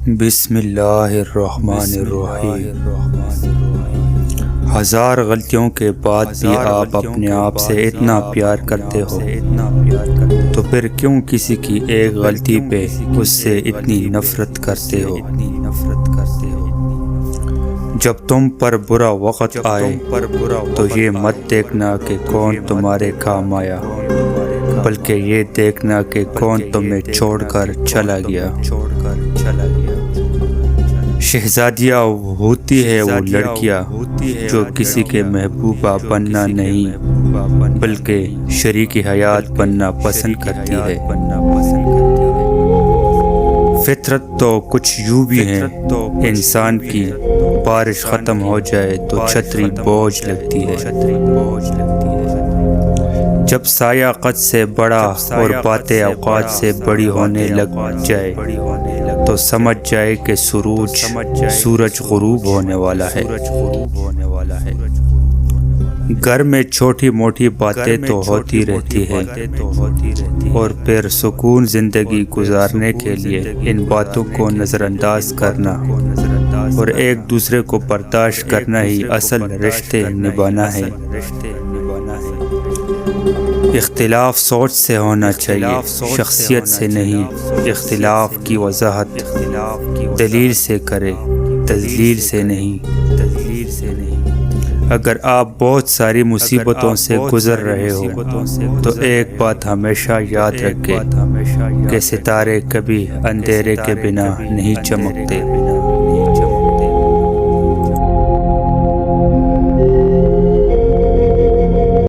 بسم اللہ الرحمن الرحیم۔ ہزار غلطیوں کے بعد بھی آپ اپنے آپ سے اتنا پیار کرتے ہو، تو پھر کیوں کسی کی ایک غلطی پہ اس سے اتنی نفرت کرتے ہو؟ جب تم پر برا وقت آئے تو یہ مت دیکھنا کہ کون تمہارے کام آیا، بلکہ یہ دیکھنا کہ کون تمہیں چھوڑ کر چلا گیا۔ شہزادیاں ہوتی ہے وہ لڑکیاں جو کسی کے محبوبہ بننا نہیں بلکہ شریک حیات بننا پسند کرتی ہے۔ فطرت تو کچھ یوں بھی ہے، انسان کی بارش ختم ہو جائے تو چھتری بوجھ لگتی ہے۔ جب سایہ قد سے بڑا اور باتیں اوقات سے بڑی ہونے لگ جائے تو سمجھ جائے کہ سورج غروب ہونے والا ہے۔ گھر میں چھوٹی موٹی باتیں تو ہوتی رہتی ہیں، اور پھر سکون زندگی گزارنے کے لیے ان باتوں کو نظر انداز کرنا اور ایک دوسرے کو برداشت کرنا ہی اصل رشتے نبھانا ہے۔ اختلاف سوچ سے ہونا چاہیے، شخصیت سے نہیں۔ اختلاف کی وضاحت دلیل سے کرے، تذلیل سے نہیں۔ اگر آپ بہت ساری مصیبتوں سے گزر رہے ہو تو ایک بات ہمیشہ یاد رکھیں کہ ستارے کبھی اندھیرے کے بنا نہیں چمکتے۔